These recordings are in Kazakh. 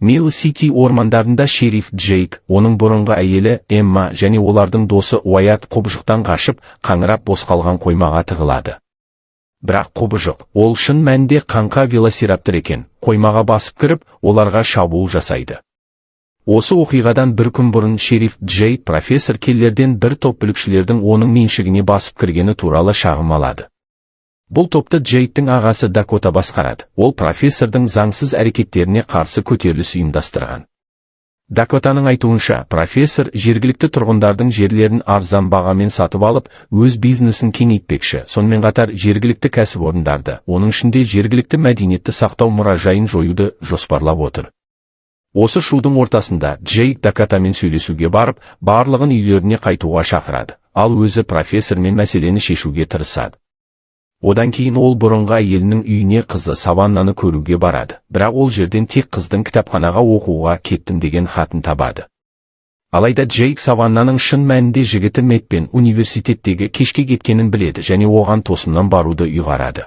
Милл-Сити ормандарында шериф Джейк, оның бұрынғы әйелі Эмма және олардың досы Уайат құбыжықтан қашып, қаңырап бос қалған қоймаға тығылады. Бірақ құбыжық, ол шын мәнінде қаңқа велосираптор екен, қоймаға басып кіріп, оларға шабуыл жасайды. Осы оқиғадан бір күн бұрын шериф Джейк профессор Келлерден бір топ бүлікшілердің оның меншігіне басып кіргені туралы шағым алады. Бұл топты Джейктің ағасы Дакота басқарады. Ол профессордың заңсыз әрекеттеріне қарсы көтеріліс ұйымдастырған. Дакотаның айтуынша, профессор жергілікті тұрғындардың жерлерін арзан бағамен сатып алып, өз бизнесін кеңейтпекші, сонымен қатар жергілікті кәсіпорындарды, оның ішінде жергілікті мәдениетті сақтау мұражайын жоюды жоспарлап отыр. Осы шудың ортасында Джейк Дакотамен сөйлесуге барып, барлығын үйлеріне қайтуға шақырады, ал өзі профессормен мәселені шешуге тырысады. Одан кейін ол бұрынғы әйелінің үйіне қызы Саваннаны көруге барады, бірақ ол жерден тек қыздың кітапханаға оқуға кеттім деген хатын табады. Алайда Джейк Саваннаның шын мәнінде жігіті Мэтпен университеттегі кешке кеткенін біледі және оған тосыннан баруды ұйғарады.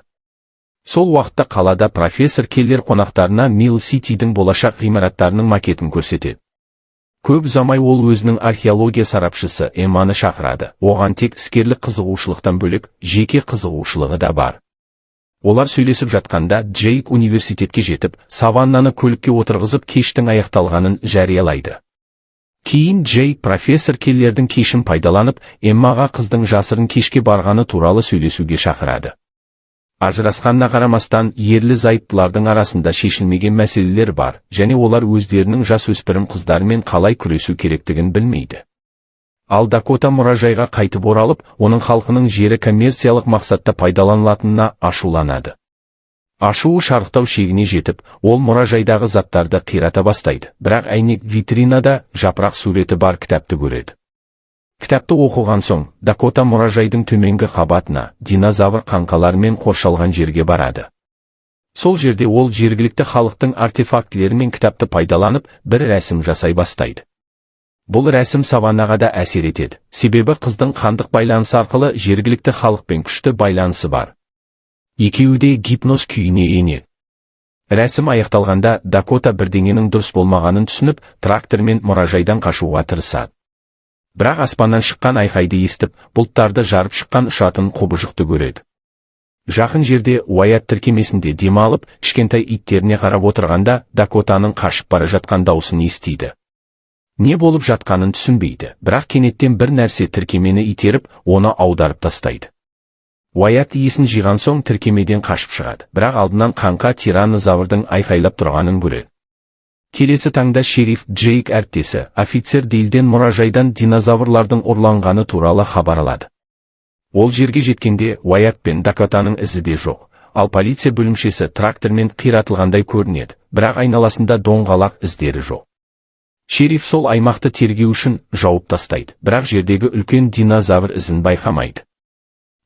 Сол уақытта қалада профессор Келлер қонақтарына Милл-Ситидің болашақ ғимараттарының макетін көрсетеді. Көп ұзамай ол өзінің археология сарапшысы Эмманы шақырады. Оған тек іскерлік қызығушылықтан бөлек, жеке қызығушылығы да бар. Олар сөйлесіп жатқанда Джейк университетке жетіп, Саваннаны көлікке отырғызып кештің аяқталғанын жариялайды. Кейін Джейк профессор Келлердің кешін пайдаланып, Эммаға қыздың жасырын кешке барғаны туралы сөйлесуге шақырады. Ажырасқанына қарамастан, ерлі-зайыптылардың арасында шешілмеген мәселелер бар, және олар өздерінің жасөспірім қыздармен қалай күресу керектігін білмейді. Ал Дакота мұражайға қайтып оралып, оның халқының жері коммерциялық мақсатта пайдаланылатынына ашуланады. Ашуы шарықтау шегіне жетіп, ол мұражайдағы заттарды қирата бастайды, бірақ әйнек витринада жапырақ суреті бар кітапты көреді. Кітапты оқыған соң, Дакота мұражайдың төменгі қабатына, динозавр қаңқаларымен қоршалған жерге барады. Сол жерде ол жергілікті халықтың артефактілері мен кітапты пайдаланып, бір рәсім жасай бастайды. Бұл рәсім Саваннаға да әсер етеді, себебі қыздың қандық байланысы арқылы жергілікті халықпен күшті байланысы бар. Екеуі де гипноз күйіне енеді. Рәсім аяқталғанда Дакота бірдеңенің дұрыс болмағанын түсініп, трактормен мұражайдан қашуға тырысады. Бірақ аспаннан шыққан айқайды естіп, бұлттарды жарып шыққан ұшатын құбыжықты көреді. Жақын жерде Уайат тіркемесінде демалып, кішкентай иттеріне қарап отырғанда Дакотаның қашып бара жатқан даусын естиді. Не болып жатқанын түсінбейді, бірақ кенеттен бір нәрсе тіркемені итеріп, оны аударып тастайды. Уайат есін жиған соң тіркемеден қашып шығады, бірақ алдынан қаңқа тираннозаврдың айқайлап тұрғанын көреді. Келесі таңда шериф Джейк әріптесі, офицер Дейлден мұражайдан динозаврлардың ұрланғаны туралы хабар алады. Ол жерге жеткенде Уайат пен Дакотаның ізі де жоқ, ал полиция бөлімшесі трактормен қиратылғандай көрінеді, бірақ айналасында доңғалақ іздері жоқ. Шериф сол аймақты тергеу үшін жауып тастайды, бірақ жердегі үлкен динозавр ізін байқамайды.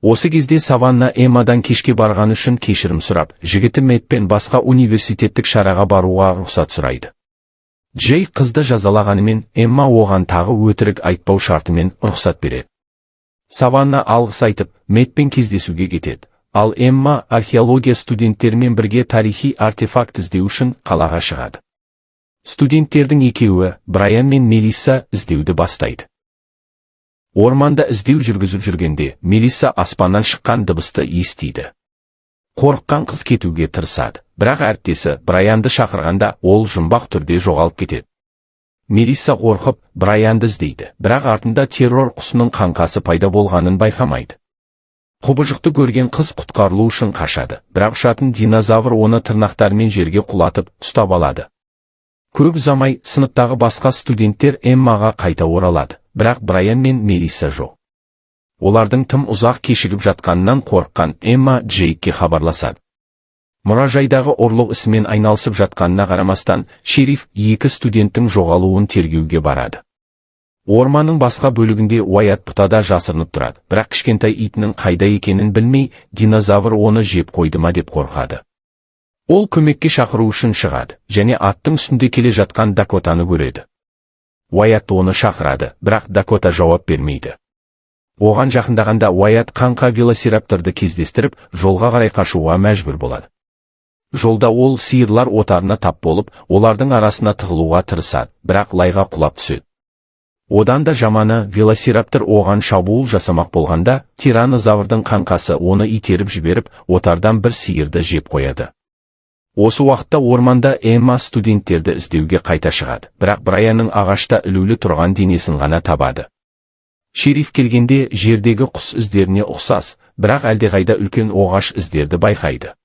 Осы кезде Саванна Эммадан кешке барған үшін кешірім сұрап, жігіті Мэтпен басқа университеттік шараға баруға рұқсат сұрайды. Джейк қызды жазалағанымен, Эмма оған тағы өтірік айтпау шартымен рұқсат береді. Саванна алғыс айтып, Мэтпен кездесуге кетеді, ал Эмма археология студенттерімен бірге тарихи артефакт іздеу үшін қалаға шығады. Студенттердің екеуі, Брайан мен Мелисса, іздеуді бастайды. Орманда іздеу жүргізіп жүргенде, Мелисса аспаннан шыққан дыбысты естиді. Қорыққан қыз кетуге тырысады, бірақ әріптесі Брайанды шақырғанда ол жұмбақ түрде жоғалып кетеді. Мелисса қорқып, Брайанды іздейді, бірақ артында террор құсының қаңқасы пайда болғанын байқамайды. Құбыжықты көрген қыз құтқарылу үшін қашады, бірақ ұшатын динозавр оны тырнақтарымен жерге құлатып, ұстап алады. Көп ұзамай, сыныптағы басқа студенттер Эммаға қайта оралады, бірақ Брайан мен Мелисса жоқ. Олардың тым ұзақ кешігіп жатқанынан қорыққан Эмма Джейкке хабарласады. Мұражайдағы ұрлық ісімен айналысып жатқанына қарамастан, шериф екі студенттің жоғалуын тергеуге барады. Орманның басқа бөлігінде Уайат бұтада жасырынып тұрады, бірақ кішкентай итінің қайда екенін білмей, динозавр оны жеп қойды ма деп қорқады. Ол көмекке шақыру үшін шығады, және аттың үстінде келе жатқан Дакотаны көреді. Уайат оны шақырады, бірақ Дакота жауап бермейді. Оған жақындағанда Уайат қаңқа велосирапторды кездестіріп, жолға қарай қашуға мәжбүр болады. Жолда ол сиырлар отарына тап болып, олардың арасына тығылуға тырысады, бірақ лайға құлап түседі. Одан да жаманы, велосираптор оған шабуыл жасамақ болғанда, тираннозаврдың қаңқасы оны итеріп жіберіп, отардан бір сиырды жеп қояды. Осы уақытта орманда Эмма студенттерді іздеуге қайта шығады, бірақ Брайанның ағашта ілулі тұрған денесін ғана табады. Шериф келгенде жердегі құс іздеріне ұқсас, бірақ әлдеқайда үлкен оғаш іздерді байқайды.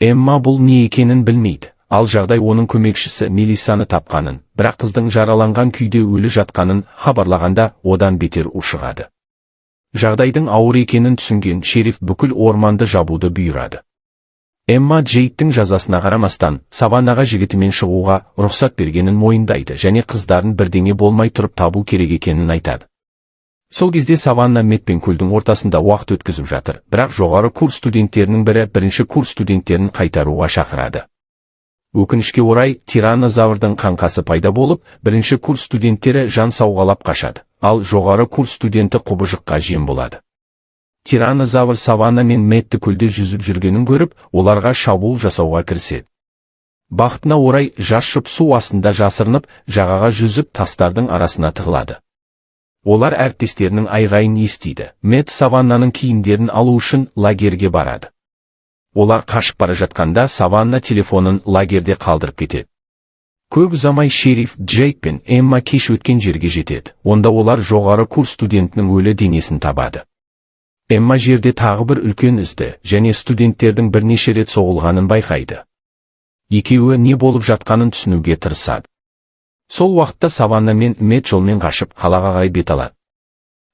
Эмма бұл не екенін білмейді, ал жағдай оның көмекшісі Мелиссаны тапқанын, бірақ қыздың жараланған күйде өлі жатқанын хабарлағанда одан бетер ушығады. Жағдайдың ауыр екенін түсінген шериф бүкіл орманды жабуды бұйырады. Эмма Джейктің жазасына қарамастан, саваннаға жігітімен шығуға рұқсат бергенін мойындайды және қыздарын бірдеңе болмай тұрып табу керек екенін айтады. Сол кезде саванна Мэтт пен көлдің ортасында уақыт өткізіп жатыр, бірақ жоғары курс студенттерінің бірі бірінші курс студенттерін қайтаруға шақырады. Өкінішке орай, тираннозаврдың қаңқасы пайда болып, бірінші курс студенттері жан сауғалап қашады, ал жоғары курс студенті құбыжыққа жем болады. Тираннозавр саванна мен Мэтті көлде жүзіп жүргенін көріп, оларға шабуыл жасауға кіріседі. Бақытына орай, жас жұп су астында жасырынып, жағаға жүзіп тастардың арасына тығылады. Олар әріптестерінің айғайын естиді. Мэтт саваннаның киімдерін алу үшін лагерге барады. Олар қашып бара жатқанда саванна телефонын лагерде қалдырып кетеді. Көп ұзамай шериф Джейк пен Эмма кеш өткен жерге жетеді. Онда олар жоғары курс студентінің өлі денесін табады. Эмма жерде тағы бір үлкен ізді және студенттердің бірнеше рет соғылғанын байқайды. Екеуі не болып жатқанын түсінуге тырысады. Сол уақытта саванна мен Мэтт жолмен қашып қалаға қарай бет алады.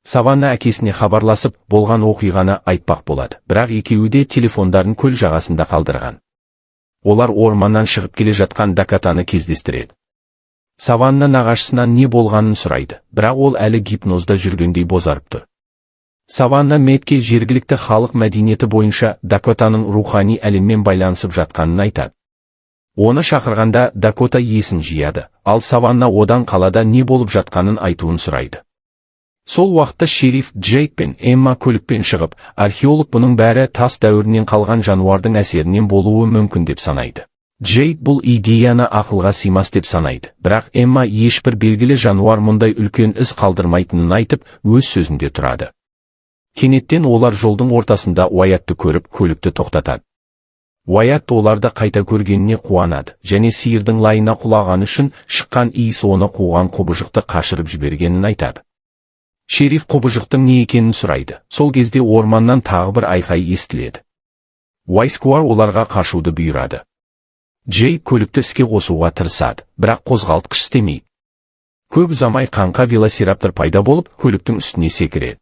Саванна әкесіне хабарласып, болған оқиғаны айтпақ болады, бірақ екеуі де телефондарын көл жағасында қалдырған. Олар орманнан шығып келе жатқан Дакотаны кездестіреді. Саванна нағашысынан не болғанын сұрайды, бірақ ол әлі гипнозда жүргендей бозарып тұр. Саванна Мэттке жергілікті халық мәдениеті бойынша Дакотаның рухани әлеммен байланысып жатқанын айтады. Оны шақырғанда Дакота есін жияды, ал саванна одан қалада не болып жатқанын айтуын сұрайды. Сол уақытта шериф Джейк пен Эмма көлікпен шығып, археолог бұның бәрі тас дәуірінен қалған жануардың әсерінен болуы мүмкін деп санайды. Джейк бұл идеяны ақылға сыймас деп санайды, бірақ Эмма ешбір белгілі жануар мұндай үлкен із қалдырмайтынын айтып, өз сөзінде тұрады. Кенеттен олар жолдың ортасында Уайатты көріп, көлікті тоқтатады. Уайат оларды қайта көргеніне қуанады, және сиырдың лайына құлаған үшін шыққан иіс оны қуған құбыжықты қашырып жібергенін айтады. Шериф құбыжықтың не екенін сұрайды. Сол кезде орманнан тағы бір айқай естіледі. Уайскуар оларға қашуды бұйырады. Джейк көлікті іске қосуға тырысады, бірақ қозғалтқыш істемейді. Көп ұзамай қаңқа велосираптор пайда болып, көліктің үстіне секіреді.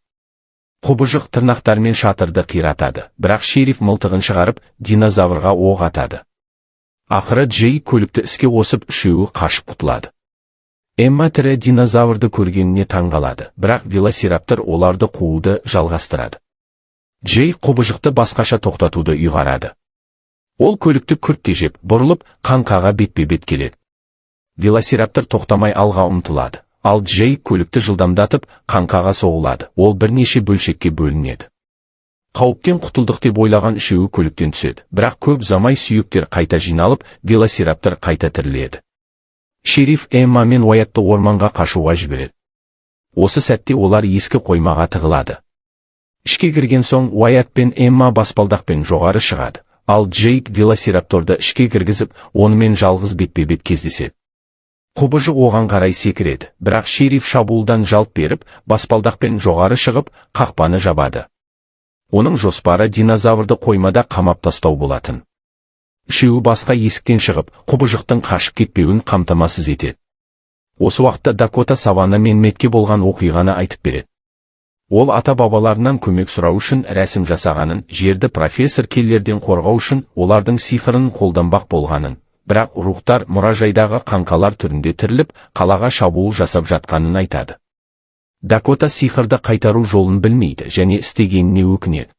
Құбыжық тырнақтармен шатырды қиратады, бірақ шериф мылтығын шығарып, динозаврға оқ атады. Ақыры Джейк көлікті іске қосып, үшеуі қашып құтылады. Эмма тірі динозаврды көргеніне таңғалады, бірақ велосираптор оларды қууды жалғастырады. Джейк құбыжықты басқаша тоқтатуды ұйғарады. Ол көлікті күрт тежеп, бұрылып, қаңқаға бетпе-бет келеді. Велосираптор тоқтамай алға ұмтылады, ал Джейк көлікті жылдамдатып, қаңқаға соғылады. Ол бірнеше бөлшекке бөлінеді. Қауіптен құтылдық деп ойлаған үшеуі көліктен түседі, бірақ көп ұзамай сүйектер қайта жиналып, велосираптор қайта тіріледі. Шериф Эмма мен Уайатты орманға қашуға жібереді. Осы сәтте олар ескі қоймаға тығылады. Ішке кірген соң Уайат пен Эмма баспалдақпен жоғары шығады, ал Джейк велосирапторды ішке кіргізіп, онымен жалғыз бетпе-бет кездеседі. Құбыжық оған қарай секіреді, бірақ шериф шабуылдан жалт беріп, баспалдақпен жоғары шығып, қақпаны жабады. Оның жоспары динозаврды қоймада қамап тастау болатын. Үшеуі басқа есіктен шығып, құбыжықтың қашып кетпеуін қамтамасыз етеді. Осы уақытта Дакота саванна мен Мэттке болған оқиғаны айтып береді. Ол ата-бабаларынан көмек сұрау үшін рәсім жасағанын, жерді профессор Келлерден қорғау үшін олардың сиқырын қолданбақ болғанын, бірақ рухтар мұражайдағы қаңқалар түрінде тіріліп, қалаға шабуыл жасап жатқанын айтады. Дакота сиқырды қайтару жолын білмейді және істегеніне өкінеді.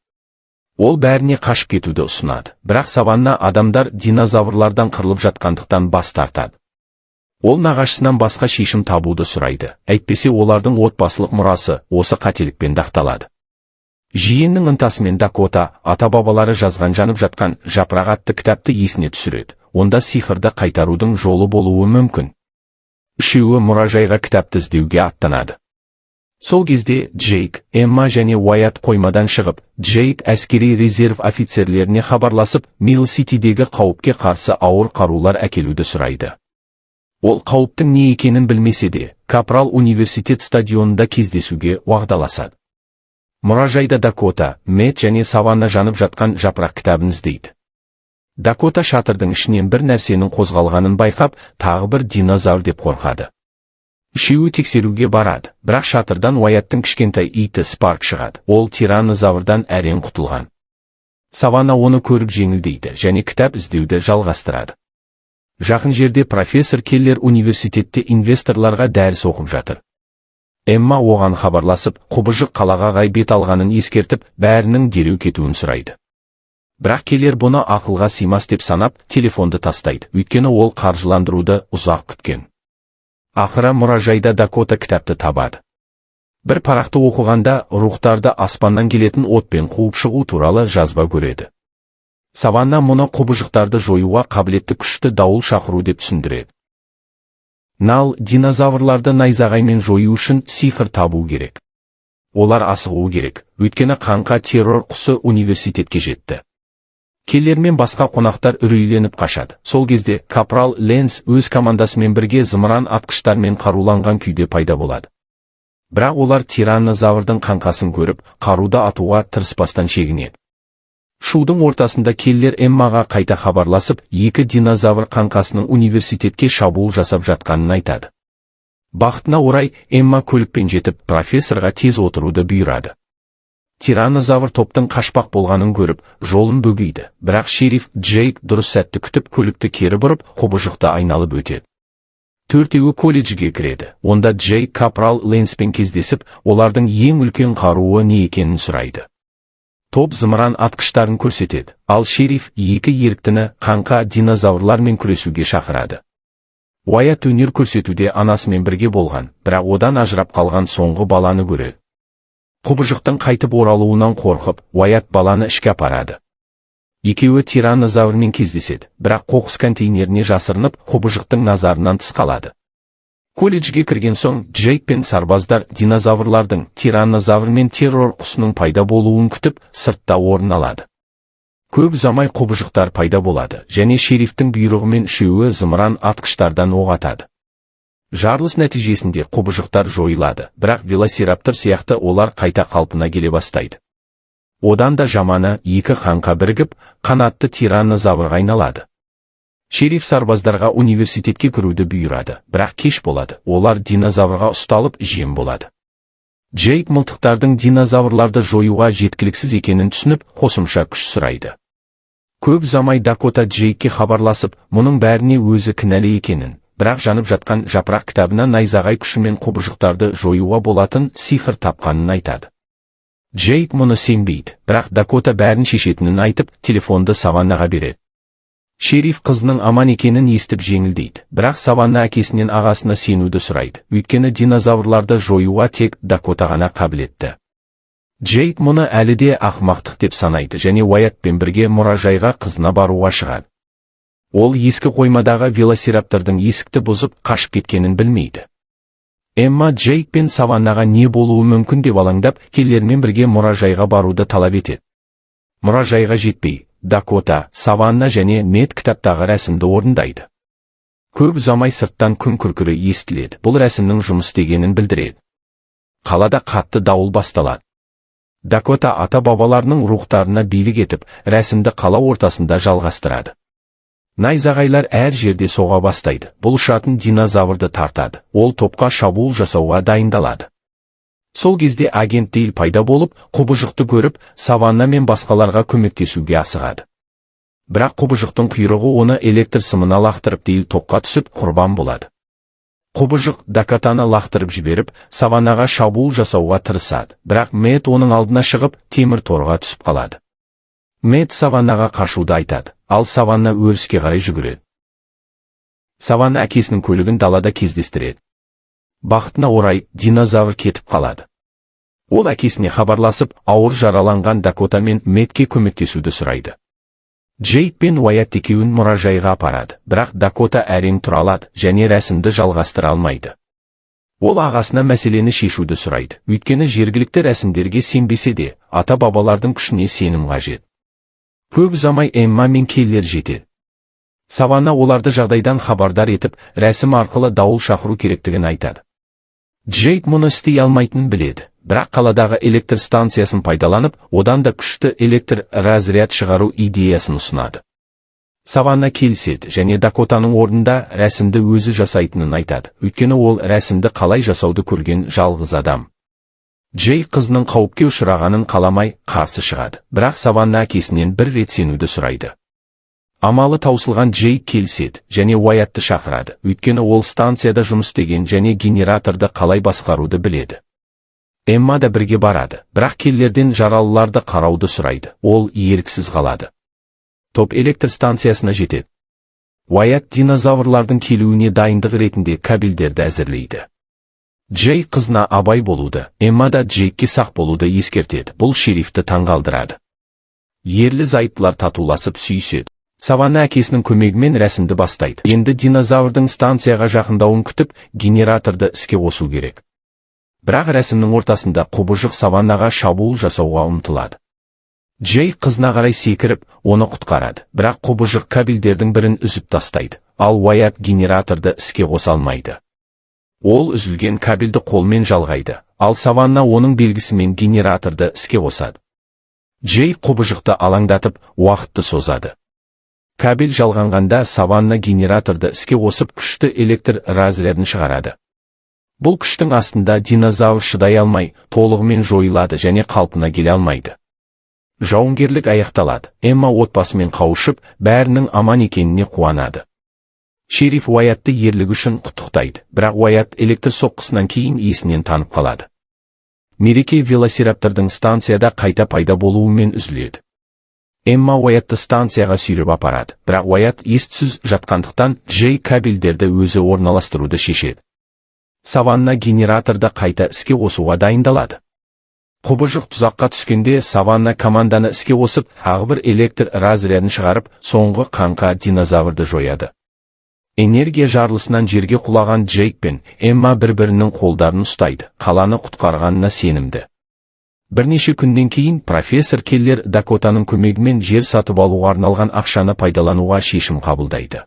Ол бәріне қашып кетуді ұсынады, бірақ саванна адамдар динозаврлардан қырылып жатқандықтан бас тартады. Ол нағашысынан басқа шешім табуды сұрайды, әйтпесе олардың отбасылық мұрасы осы қателікпен дақталады. Жиеннің ынтасымен Дакота ата-бабалары жазған жанып жатқан жапырақ атты кітапты есіне түсіреді. Онда сиқырды қайтарудың жолы болуы мүмкін. Үшеуі мұражайға кітапты іздеуге аттанады. Сол кезде Джейк, Эмма және Уайат қоймадан шығып, Джейк әскери резерв офицерлеріне хабарласып, Милл-Ситидегі қауіпке қарсы ауыр қарулар әкелуді сұрайды. Ол қауіптің не екенін білмесе де, Капрал университет стадионында кездесуге уағдаласады. Мұражайда Дакота, Мэтт және Саванна жанып жатқан жапырақ кітабын іздейді. Дакота шатырдың ішінен бір нәрсенің қозғалғанын байқап, тағы бір динозавр деп қорқады. Үшеуі тексеруге барады, бірақ шатырдан Уайаттың кішкентай иті Спарк шығады. Ол тираннозаврдан әрең құтылған. Саванна оны көріп жеңілдейді және кітап іздеуді жалғастырады. Жақын жерде профессор Келлер университетте инвесторларға дәріс оқып жатыр. Эмма оған хабарласып, құбыжық қалаға ғай бет алғанын ескертіп, бәрінің дереу кетуін сұрайды. Бірақ Келлер бұны ақылға сыймас деп санап, телефонды тастайды, өйткені ол қаржыландыруды ұзақ күткен. Ақыры мұражайда Дакота кітапты табады. Бір парақты оқығанда рухтарды аспаннан келетін отпен қуып шығу туралы жазба көреді. Саванна мұны құбыжықтарды жоюға қабілетті күшті дауыл шақыру деп түсіндіреді. Нал динозаврларды найзағаймен жою үшін сиқыр табу керек. Олар асығу керек, өйткені қаңқа террор құсы университетке жетті. Келлермен басқа қонақтар үрейленіп қашады. Сол кезде Капрал Ленс өз командасымен бірге зымыран атқыштармен қаруланған күйде пайда болады. Бірақ олар тираннозаврдың қаңқасын көріп, қаруды атуға тырыспастан шегінеді. Шудың ортасында Келлер Эммаға қайта хабарласып, екі динозавр қаңқасының университетке шабуыл жасап жатқанын айтады. Бақытына орай, Эмма көлікпен жетіп, профессорға тез отыруды бұйырады. Тираннозавр топтың қашпақ болғанын көріп, жолын бөгейді, бірақ шериф Джейк дұрыс сәтті күтіп, көлікті кері бұрып, құбыжықты айналып өтеді. Төртеуі колледжге кіреді. Онда Джейк Капрал Ленспен кездесіп, олардың ең үлкен қаруы не екенін сұрайды. Топ зымыран атқыштарын көрсетеді, ал шериф екі еріктіні қаңқа динозаврлармен күресуге шақырады. Уайат өнер көрсетуде анасымен бірге болған, бірақ одан ажырап қалған соңғы баланы көреді. Құбыжықтың қайтып оралуынан қорқып, Уайат баланы ішке апарады. Екеуі тираннозаврмен кездеседі, бірақ қоқыс контейнеріне жасырынып, құбыжықтың назарынан тыс қалады. Колледжге кірген соң, Джейк пен сарбаздар динозаврлардың тираннозавр мен террор құсының пайда болуын күтіп, сыртта орын алады. Көп ұзамай құбыжықтар пайда болады, және шерифтің бұйрығымен үшеуі зымыран атқыштардан оқ атады. Жарылыс нәтижесінде құбыжықтар жойылады, бірақ велосираптор сияқты олар қайта қалпына келе бастайды. Одан да жаманы, екі қаңқа бірігіп, қанатты тираннозаврға айналады. Шериф сарбаздарға университетке кіруді бұйырады, бірақ кеш болады, олар динозаврға ұсталып жем болады. Джейк мылтықтардың динозаврларды жоюға жеткіліксіз екенін түсініп, қосымша күш сұрайды. Көп ұзамай Дакота Джейкке хабарласып, мұның бәріне өзі кінәлі екенін, бірақ жанып жатқан жапырақ кітабына найзағай күшімен құбыжықтарды жоюға болатын сиқыр тапқанын айтады. Джейк мұны сенбейді, бірақ Дакота бәрін шешетінін айтып, телефонды Саваннаға береді. Шериф қызының аман екенін естіп жеңілдейді, бірақ Саванна әкесінен ағасына сенуді сұрайды, өйткені динозаврларды жоюға тек Дакота ғана қабілетті. Джейк мұны әлі де ақымақтық деп санайды және Уайатпен бірге мұражайға қызына баруға шығады. Ол ескі қоймадағы велосираптордың есікті бұзып қашып кеткенін білмейді. Эмма Джейк пен Саваннаға не болуы мүмкін деп алаңдап, Келлермен бірге мұражайға баруды талап етеді. Мұражайға жетпей, Дакота, Саванна және Мэтт кітаптағы рәсімді орындайды. Көп ұзамай сырттан күн күркірі естіледі. Бұл рәсімнің жұмыс істегенін білдіреді. Қалада қатты дауыл басталады. Дакота ата-бабаларының рухтарына билік етіп, рәсімді қала ортасында жалғастырады. Найзағайлар әр жерде соға бастайды. Бұл ұшатын динозаврды тартады. Ол топқа шабуыл жасауға дайындалады. Сол кезде агент Дейл пайда болып, құбыжықты көріп, Саванна мен басқаларға көмектесуге асығады. Бірақ құбыжықтың құйрығы оны электр сымына лақтырып, Дейл топқа түсіп, құрбан болады. Құбыжық Дакотаны лақтырып жіберіп, Саваннаға шабуыл жасауға тырысады, бірақ Мэтт оның алдына шығып, темір торға түсіп қалады. Мэтт Саваннаға қашуды айтады, ал Саванна өріске қарай жүгіреді. Саванна әкесінің көлігін далада кездестіреді. Бақытына орай, динозавр кетіп қалады. Ол әкесіне хабарласып, ауыр жараланған Дакота мен Мэтке көмектесуді сұрайды. Джейк пен Уайат екеуін мұражайға апарады, бірақ Дакота әрең тұра алады және рәсімді жалғастыра алмайды. Ол ағасына мәселені шешуді сұрайды, өйткені жергілікті рәсімдерге сенбесе де, ата-бабалардың күшіне сенім қажет. Көп ұзамай Эмма мен Келлер жетеді. Саванна оларды жағдайдан хабардар етіп, рәсім арқылы дауыл шақыру керектігін айтады. Джейк мұны істей алмайтынын біледі, бірақ қаладағы электр станциясын пайдаланып, одан да күшті электр разряд шығару идеясын ұсынады. Саванна келіседі және Дакотаның орнында рәсімді өзі жасайтынын айтады, өйткені ол рәсімді қалай жасауды көрген жалғыз адам. Джейк қызының қауіпке ұшырағанын қаламай қарсы шығады, бірақ Саванна әкесінен бір рет сенуді сұрайды. Амалы таусылған Джейк келіседі және Уайатты шақырады, өйткені ол станцияда жұмыс істеген және генераторды қалай басқаруды біледі. Эмма да бірге барады, бірақ Келлерден жаралыларды қарауды сұрайды, ол еріксіз қалады. Топ электр станциясына жетеді. Уайат динозаврлардың келуіне дайындық ретінде кабельдерді әзірлейді. Джейк қызына абай болуды, Эмма да Джейкке сақ болуды ескертеді, бұл шерифті таңғалдырады. Ерлі зайыптылар татуласып сүйіседі. Саванна әкесінің көмегімен рәсімді бастайды. Енді динозаврдың станцияға жақындауын күтіп, генераторды іске қосу керек. Бірақ рәсімнің ортасында құбыжық Саваннаға шабуыл жасауға ұмтылады. Джейк қызына қарай секіріп, оны құтқарады, бірақ құбыжық кабельдердің бірін үзіп тастайды, ал Уайат генераторды іске қоса алмайды. Ол үзілген кабельді қолмен жалғайды, ал Саванна оның белгісімен генераторды іске қосады. Джейк құбыжықты алаңдатып, уақытты созады. Кабель жалғанғанда Саванна генераторды іске қосып күшті электр разрядын шығарады. Бұл күштің астында динозавр шыдай алмай, толығымен жойылады және қалпына келе алмайды. Жауынгерлік аяқталады. Эмма отбасымен қауышып, бәрінің аман екеніне қуанады. Шериф Уайатты ерлігі үшін құттықтайды, бірақ Уайат электр соққысынан кейін есінен танып қалады. Мереке велосираптордың станцияда қайта пайда болуымен үзіледі. Эмма Уайатты станцияға сүйреп апарады, бірақ Уайат ес-түссіз жатқандықтан Джейк кабельдерді өзі орналастыруды шешеді. Саванна генераторды қайта іске қосуға дайындалады. Құбыжық тұзаққа түскенде Саванна команданы іске қосып, тағы бір электр разрядын шығарып, соңғы қаңқа динозаврды жояды. Энергия жарылысынан жерге құлаған Джейк пен Эмма бір-бірінің қолдарын ұстайды, қаланы құтқарғанына сенімді. Бірнеше күннен кейін профессор Келлер Дакотаның көмегімен жер сатып алуға арналған ақшаны пайдалануға шешім қабылдайды.